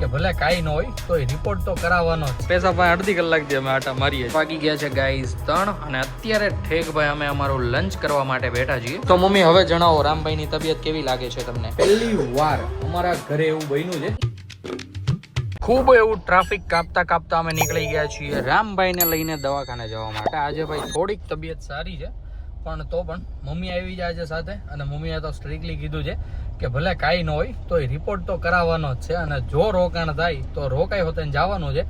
કે ભલે કાંઈ ન હોય તો રિપોર્ટ તો કરાવવાનો જ. પૈસા ભાઈ અડધી કલાકથી અમે આટા મારીએ. વાગી ગયા છે ગાઈઝ 3 અને અત્યારે ઠેક ભાઈ અમે અમારું લંચ કરવા માટે બેઠા છીએ. તો મમ્મી હવે જણાવો રામભાઈની તબિયત કેવી લાગે છે તમને? પહેલી વાર અમારા ઘરે એવું બન્યું છે. ખૂબ એવું ટ્રાફિક કાપતા અમે નીકળી ગયા છીએ રામભાઈને લઈને દવાખાને જવા માટે. આજે ભાઈ થોડીક તબિયત સારી છે પણ તો પણ મમ્મી આવી જાય છે સાથે અને મમ્મીએ તો સ્ટ્રિક્ટલી કીધું છે કે ભલે કાંઈ ન હોય તો રિપોર્ટ તો કરાવવાનો જ છે અને જો રોકાણ થાય તો રોકાઈ હોતે જવાનું છે.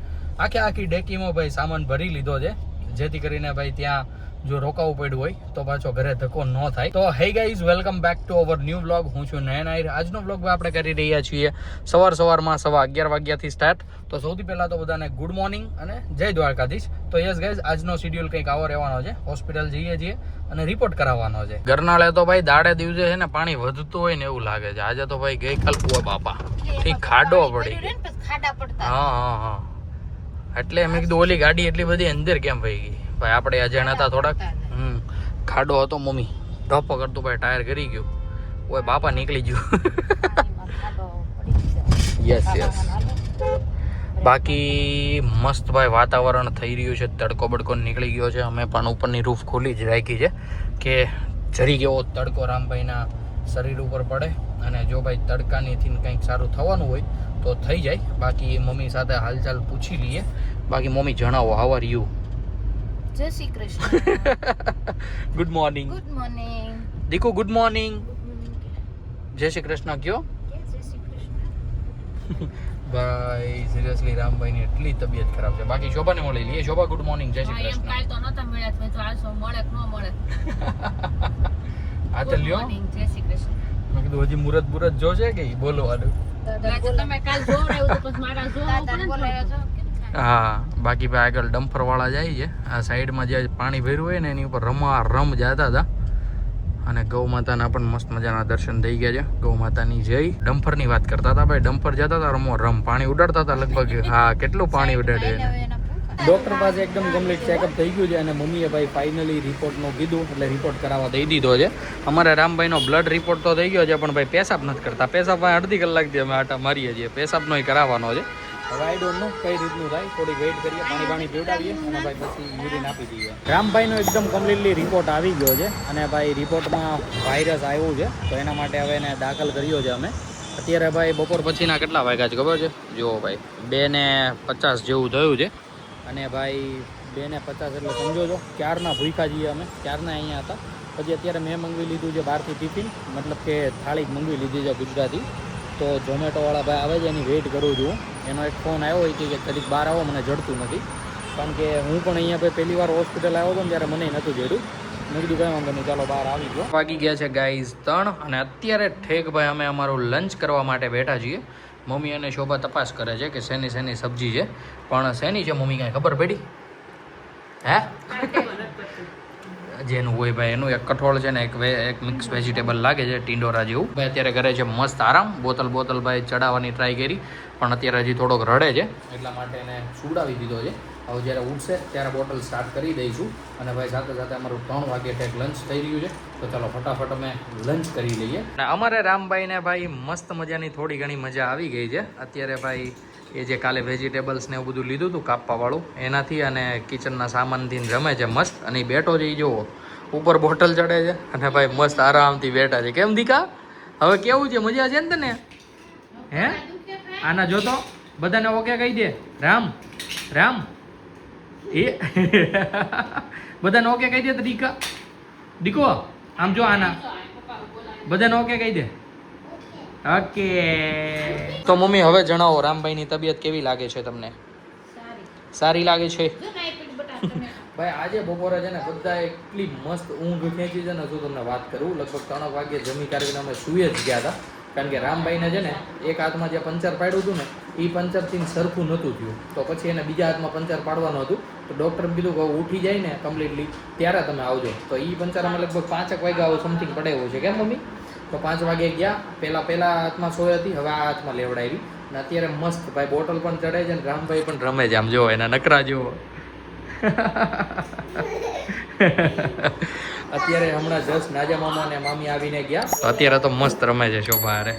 આખી ડેકીમાં ભાઈ સામાન ભરી લીધો છે જેથી કરીને ભાઈ ત્યાં જો રોકાવું પડ્યું હોય તો પાછો ઘરે ધક્કો ન થાય. તો hey guys welcome back to our new vlog. હું છું નયન આહિર. આજનો વ્લોગ આપણે કરી રહ્યા છીએ સવારમાં 11:15 વાગ્યાથી સ્ટાર્ટ. તો સૌથી પહેલાં તો બધાને ગુડ મોર્નિંગ અને જય દ્વારકાધીશ. તો યસ ગાઈઝ આજનો શેડ્યુલ કંઈક આવો રહેવાનો છે. હોસ્પિટલ જઈએ છીએ અને રિપોર્ટ કરાવવાનો છે. ઘરનાળે તો ભાઈ દાડે દિવસે છે ને પાણી વધતું હોય ને એવું લાગે છે. આજે તો ભાઈ ગઈકાલ ઓ બાપા ઠીક ખાડો પડી ગયો. હા એટલે મેં કીધું ઓલી ગાડી એટલી બધી અંદર કેમ ભાઈ ગઈ ભાઈ? આપણે અજાણ હતા થોડાક. ખાડો હતો મમ્મી ધપ કરતું ભાઈ ટાયર કરી ગયું. ઓય બાપા નીકળી ગયું. યસ બાકી મસ્ત ભાઈ વાતાવરણ થઈ રહ્યું છે. તડકો બડકો નીકળી ગયો છે. અમે પણ ઉપરની રૂફ ખોલી જ રાખી છે કે જરી કેવો તડકો રામભાઈના શરીર ઉપર પડે અને જો ભાઈ તડકાનીથી કંઈક સારું થવાનું હોય તો થઈ જાય. બાકી મમ્મી સાથે હાલચાલ પૂછી લઈએ. બાકી મમ્મી જણાવો હાઉ આર યુ? જય Shri Krishna. Good morning. Good morning Diku good morning. જય શ્રી કૃષ્ણ કયો જય શ્રી કૃષ્ણ. ભાઈ સિરિયસલી રામભાઈની એટલી તબિયત ખરાબ છે. બાકી શોભાને મળી લઈએ. શોભા ગુડ મોર્નિંગ. જય શ્રી કૃષ્ણ. કાલ તો નતા મળ્યા તો તો આસો મળે કે ન મળે. આ તો લ્યો જય શ્રી કૃષ્ણ. મેં કીધું હજી મુરત જો છે કે બોલવાનું. તમે કાલ જોવરાયું તો પછી મારા જોવું પડે. હા બાકી ભાઈ આગળ ડમ્પર વાળા જાય છે. આ સાઈડમાં જે પાણી ભર્યું હોય ને એની ઉપર રમ જતા હતા અને ગૌ માતાના પણ મસ્ત મજાના દર્શન થઈ ગયા છે. ગૌ માતાની જય. ડમ્પરની વાત કરતા હતા ભાઈ. ડમ્પર જતા હતા રમ પાણી ઉડાડતા હતા લગભગ. હા કેટલું પાણી ઉડાડે. ડોક્ટર પાસે એકદમ કમ્પ્લીટ ચેકઅપ થઈ ગયું છે અને મમ્મીએ ભાઈ ફાઇનલી રિપોર્ટનું કીધું એટલે રિપોર્ટ કરાવવા દઈ દીધો છે. અમારે રામભાઈનો બ્લડ રિપોર્ટ તો થઈ ગયો છે પણ ભાઈ પેશાબ નથી કરતા. પેશાબ ભાઈ અડધી કલાકથી અમે આટા મારીએ છીએ. પેશાબનો કરાવવાનો છે. હવે આઈ ડોન્ટ નો કઈ રીતનું થાય. થોડી વેઇટ કરીએ, પાણી પીવડાવીએ અને ભાઈ પછી યુરિન આપી દઈએ. રામભાઈનો એકદમ કમ્પ્લીટલી રિપોર્ટ આવી ગયો છે અને ભાઈ રિપોર્ટમાં વાયરસ આવ્યું છે તો એના માટે હવે એને દાખલ કર્યો છે અમે. અત્યારે ભાઈ બપોર પછીના કેટલા વાગ્યા છે ખબર છે? જુઓ ભાઈ 2:50 જેવું થયું છે અને ભાઈ 2:50 એટલે સમજો છો ક્યારના ભૂખ્યા છીએ અમે. ક્યારના અહીંયા હતા. પછી અત્યારે મેં મંગાવી લીધું છે બહારથી ટિફિન, મતલબ કે થાળી જ મંગાવી લીધી છે ગુજરાતી. તો ઝોમેટોવાળા ભાઈ આવે છે એની વેઇટ કરું છું. એનો એક ફોન આવ્યો હોય કે કદીક બહાર આવો, મને જડતું નથી. કારણ કે હું પણ અહીંયા ભાઈ પહેલી વાર હોસ્પિટલ આવ્યો હતો ને ત્યારે મને નહોતું જડ્યું. મેં કીધું કાંઈ વાંધો નહીં ચાલો બહાર આવી ગયો. વાગી ગયા છે ગાઈઝ 3 અને અત્યારે ઠેક ભાઈ અમે અમારું લંચ કરવા માટે બેઠા છીએ. મમ્મી અને શોભા તપાસ કરે છે કે શેની સબ્જી છે. પણ શેની છે મમ્મી કાંઈ ખબર પડી? હે જેનું હોય ભાઈ એનું એક કઠોળ છે ને એક મિક્સ વેજીટેબલ લાગે છે ટીંડોરા જેવું. ભાઈ અત્યારે કરે છે મસ્ત આરામ. બોતલ ભાઈ ચડાવવાની ટ્રાય કરી પણ અત્યારે હજી થોડોક રડે છે એટલા માટે એને સુડાવી દીધો છે. હવે જ્યારે ઉઠશે ત્યારે બોટલ સ્ટાર્ટ કરી દઈશું અને ભાઈ સાથે અમારું 3 વાગે ટેક લંચ થઈ રહ્યું છે. તો ચાલો ફટાફટ અમે લંચ કરી લઈએ. અને અમારે રામભાઈને ભાઈ મસ્ત મજાની થોડી ઘણી મજા આવી ગઈ છે અત્યારે. ભાઈ એ જે કાલે વેજીટેબલ્સ ને એવું બધું લીધું હતું કાપવાવાળું એનાથી અને કિચનના સામાનથી રમે છે મસ્ત. અને બેઠો છે એ જુઓ ઉપર બોટલ ચડે છે અને ભાઈ મસ્ત આરામથી બેઠા છે. કેમ દીકા હવે કેવું છે? મજા છે ને તને? હે આના જોતો બધાને ઓકે કહી દે. રામ એ બધાને ઓકે કહી દે. તો દીકો આમ જો આના બધાને ઓકે કહી દે. ઓકે તો મમ્મી હવે જણાવો રામભાઈની તબિયત કેવી લાગે છે તમને? સારી લાગે છે ભાઈ. આજે બપોરે છે ને બધા એટલી મસ્ત ઊંઘ ખેંચી છે ને શું તમને વાત કરું. લગભગ 3 વાગે જમી કાઢીને અમે સૂઈ જ ગયા હતા. કારણ કે રામભાઈને છે ને એક હાથમાં જે પંચર પાડ્યું હતું ને એ પંચરથી સરખું નહોતું થયું. તો પછી એને બીજા હાથમાં પંચર પાડવાનું હતું. તો ડૉક્ટરે કીધું કે ઉઠી જાય ને કમ્પ્લીટલી ત્યારે તમે આવજો. તો એ પંચર અમે લગભગ 5 વાગ્યા સમથિંગ પડાવ્યું છે. કેમ મમ્મી? તો 5 વાગે ગયા. પહેલા હાથમાં સોય હતી, હવે આ હાથમાં લેવડાવી અને અત્યારે મસ્ત ભાઈ બોટલ પણ ચડે છે ને રામભાઈ પણ રમે છે. આમ જુઓ એના નકરા જુઓ. અત્યારે હમણાં જસ્ટ નાજા મામા અને મામી આવીને ગયા. અત્યારે તો મસ્ત રમે છે શોભા હારે.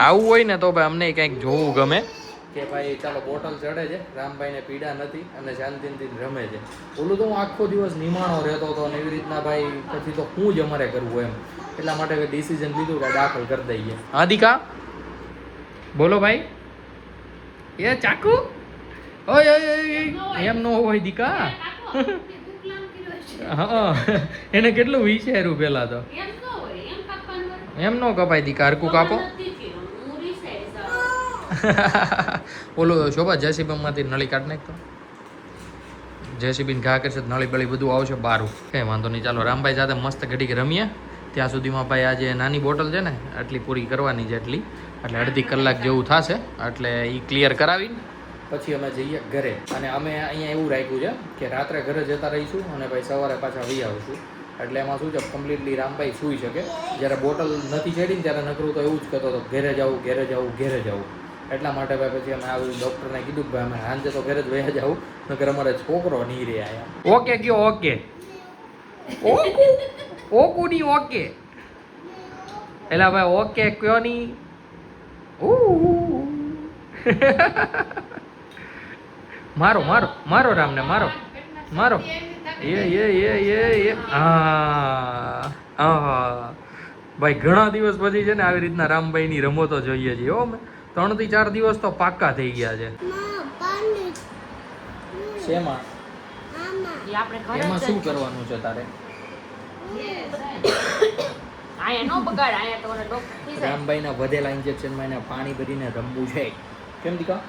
આવું હોય ને તો ભાઈ અમને કંઈક જોવું ગમે કે ભાઈ ચાલો બોટલ ચડે છે, રામભાઈને પીડા નથી અને શાંતિથી રમે છે. ઓલું તો હું આખો દિવસ નિમાણો રહેતો હતો અને એવી રીતના ભાઈ પછી તો શું જ અમારે કરવું એમ. એટલા માટે ડિસિઝન લીધું કે દાખલ કરી દઈએ. હા દીકા બોલો ભાઈ. એ ચાકુ ઓય ઓય એમ નો હોય દીકા. હા એને કેટલું વિચાર્યું પેલા તો. એમ નો કપાય દીકા, હરકું કાપો. ઓલું શોભા જેસીબી માંથી નળી કાઢ નાખ તો. જેસીબી ઘા કરશે નળી બળી બધું આવશે બારું. કઈ વાંધો નહીં, ચાલો રામભાઈ સાથે મસ્ત ઘડીક રમીએ. ત્યાં સુધીમાં ભાઈ આ જે નાની બોટલ છે ને આટલી પૂરી કરવાની છે એટલે અડધી કલાક જેવું થશે. એટલે એ ક્લિયર કરાવીને પછી અમે જઈએ ઘરે. અને અમે અહીંયા એવું રાખ્યું છે કે રાત્રે ઘરે જતા રહીશું અને ભાઈ સવારે પાછા વહી આવીશું. એટલે એમાં શું છે કમ્પ્લીટલી રામભાઈ સૂઈ શકે. જ્યારે બોટલ નથી ચડીને ત્યારે નકરું તો એવું જ કહેતો હતો ઘરે જાવું ઘેરે જવું ઘેરે જવું. એટલા માટે ભાઈ પછી અમે આવ્યું ડૉક્ટરને કીધું કે ભાઈ અમે સાંજે તો ઘરે જ વહ્યા જાવું, નકર અમારે છોકરો નહીં રહે આયા. ઓકે કયો ઓકે ઓકુ ની ઓકે એલા ભાઈ ઓકે કયો ની મારો મારો મારો રામને મારો મારો એ હા ભાઈ ઘણા દિવસ પછી છે ને આવી રીતના રામભાઈ ની રમતો જોઈએ છીએ. હો અમે 3 થી 4 દિવસ તો પાક્કા થઈ ગયા છે. શેમાં એમાં શું કરવાનું છે તારે? રામભાઈના વધેલા ઇન્જેક્શનમાં એને પાણી ભરીને રમવું છે. કેમ દીકા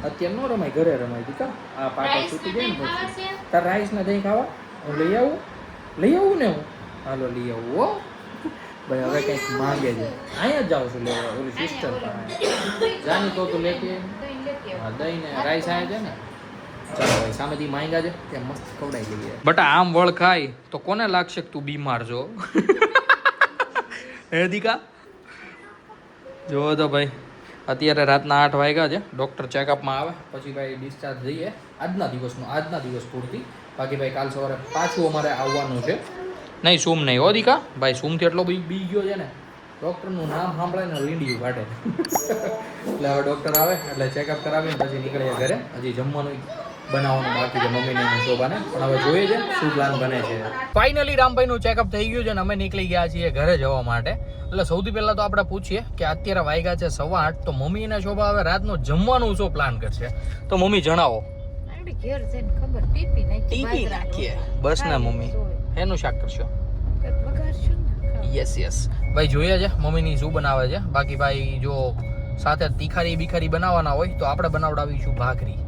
અત્યારે નો રમાય, ઘરે રમાય દીકા. આ પાટા છૂટી જાય ને પછી તાર રાઈસ ને દહીં ખાવા હું લઈ આવું ને હું. હાલો લઈ આવું હો ભાઈ. હવે કંઈક માંગે છે, અહીંયા જ જાઉં છું લેવા ઓલી સિસ્ટર જાની તો તું લેતી હા દહીં ને રાઈસ આયા છે ને. ચાલો ભાઈ સામેથી માંગ્યા છે ત્યાં મસ્ત ખવડાવી લઈએ. બટા આમ વળ ખાય તો કોને લાગશે કે તું બીમાર છો? હે દીકા જો તો ભાઈ અત્યારે રાતના 8 વાગ્યા છે. ડૉક્ટર ચેકઅપમાં આવે પછી ભાઈ ડિસ્ચાર્જ જઈએ આજના દિવસ પૂરતી. બાકી ભાઈ કાલ સવારે પાછું અમારે આવવાનું છે. નહીં સૂમ નહીં હો દીકા ભાઈ, સૂમથી એટલો બી ગયો છે ને ડૉક્ટરનું નામ સાંભળે ને લીંડિયું કાઢે. એટલે હવે ડૉક્ટર આવે એટલે ચેકઅપ કરાવીને પછી નીકળીએ ઘરે. હજી જમવાનું બનાવવાનું બાકી છે મમ્મીને અને શોભાને, પણ હવે જોઈએ છે શું પ્લાન બને છે. ફાઇનલી રામભાઈનું ચેકઅપ થઈ ગયું છે ને અમે નીકળી ગયા છીએ ઘરે જવા માટે. એટલે સૌથી પહેલા તો આપણે પૂછીએ કે અત્યારે વાગ્યા છે 8:15 તો મમ્મી અને શોભા હવે રાતનું જમવાનું શું પ્લાન કરશે તો મમ્મી જણાવો. ટીપી નાખીએ બસ ને મમ્મી. એનું શાક કરશો? યસ ભાઈ જોઈએ છે મમ્મીની શું બનાવે છે. બાકી ભાઈ જો સાથે તીખારી બીખારી બનાવવાના હોય તો આપણે બનાવડાવીશું ભાખરી.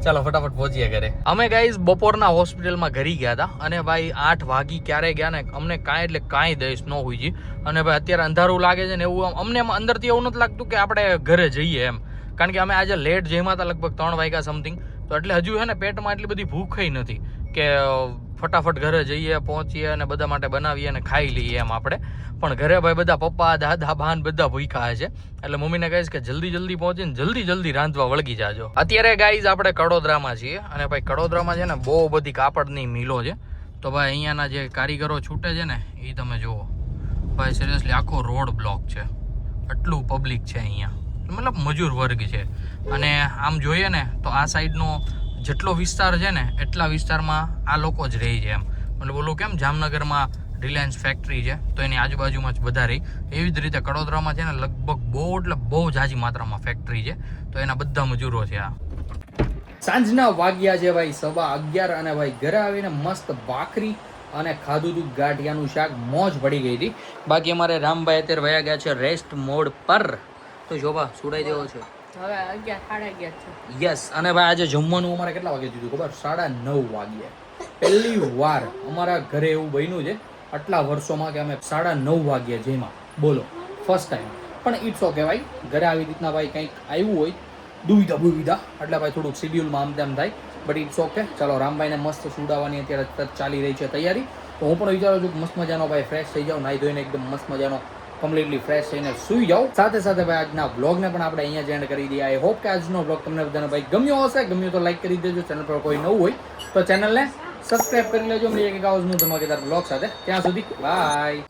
ચાલો ફટાફટ પહોંચીએ ઘરે. અમે ગાઈઝ બપોરના હોસ્પિટલમાં ઘરી ગયા હતા અને ભાઈ 8 વાગી ક્યારે ગયા ને અમને કાંઈ એટલે કાંઈ દઈશ ન હોય જી. અને ભાઈ અત્યારે અંધારું લાગે છે ને એવું અમને અંદરથી એવું નથી લાગતું કે આપણે ઘરે જઈએ એમ. કારણ કે અમે આજે લેટ જમ્યા હતા લગભગ 3 વાગ્યા સમથિંગ. તો એટલે હજુ છે ને પેટમાં એટલી બધી ભૂખ નથી કે ફટાફટ ઘરે જઈએ પહોંચીએ અને બધા માટે બનાવીએ અને ખાઈ લઈએ એમ આપણે. પણ ઘરે ભાઈ બધા પપ્પા દાદા બાન બધા ભૂખ્યા છે. એટલે મમ્મીને કહીશ કે જલ્દી પહોંચીને જલ્દી રાંધવા વળગી જાજો. અત્યારે ગાઈઝ આપણે કડોદરામાં છીએ અને ભાઈ કડોદરામાં છે ને બહુ બધી કાપડની મિલો છે. તો ભાઈ અહીંયાના જે કારીગરો છૂટે છે ને એ તમે જુઓ ભાઈ, સિરિયસલી આખો રોડ બ્લોક છે. આટલું પબ્લિક છે અહીંયા, મતલબ મજૂર વર્ગ છે. અને આમ જોઈએ ને તો આ સાઈડનો જેટલો વિસ્તાર છે ને એટલા વિસ્તારમાં આ લોકો જ રહી છે એમ. મતલબ ઓલું કેમ જામનગરમાં રિલાયન્સ ફેક્ટરી છે તો એની આજુબાજુમાં જ બધા રહી, એવી જ રીતે કડોદરામાં છે ને લગભગ બહુ ઝાઝી માત્રામાં ફેક્ટરી છે તો એના બધા મજૂરો છે. આ સાંજના વાગ્યા છે ભાઈ 11:15 અને ભાઈ ઘરે આવીને મસ્ત ભાખરી અને ખાધું હતું ગાંઠિયાનું શાક, મોજ પડી ગઈ હતી. બાકી અમારે રામભાઈ અત્યારે વયા ગયા છે રેસ્ટ મોડ પર. તો શોભા સુડાઈ દેવો છે હવે 11:30 છે. યસ. અને ભાઈ આજે જમવાનું અમારે કેટલા વાગે દીધું ખબર? 9:30 વાગ્યે. પહેલી વાર અમારા ઘરે એવું બન્યું છે આટલા વર્ષોમાં કે અમે 9:30 વાગ્યે જમ્યા. બોલો, ફર્સ્ટ ટાઈમ. પણ ઇટ્સ ઓકે ભાઈ, ઘરે આવી રીતના ભાઈ કંઈક આવ્યું હોય દુવિધા એટલે ભાઈ થોડુંક શિડ્યુલમાં આમ તેમ થાય, બટ ઇટ્સ ઓકે. ચાલો રામભાઈને મસ્ત સુડાવવાની અત્યારે ચાલી રહી છે તૈયારી. તો હું પણ વિચારું છું કે મસ્ત મજાનો ભાઈ ફ્રેશ થઈ જાઉં, નાહી ધોઈને એકદમ મસ્ત મજાનો કમ્પ્લીટલી ફ્રેશ થઈને સૂઈ જાઉં. સાથે સાથે ભાઈ આજના બ્લોગને પણ આપણે અહીંયા જ એન્ડ કરી દઈએ. આઈ હોપ કે આજનો બ્લોગ તમને બધાને ભાઈ ગમ્યો હશે. ગમ્યો તો લાઈક કરી દેજો. ચેનલ પર કોઈ નવું હોય તો ચેનલને સબસ્ક્રાઇબ કરી લેજો. મળીએ એક આવવાનું ધમાકેદાર બ્લોગ સાથે. ત્યાં સુધી બાય.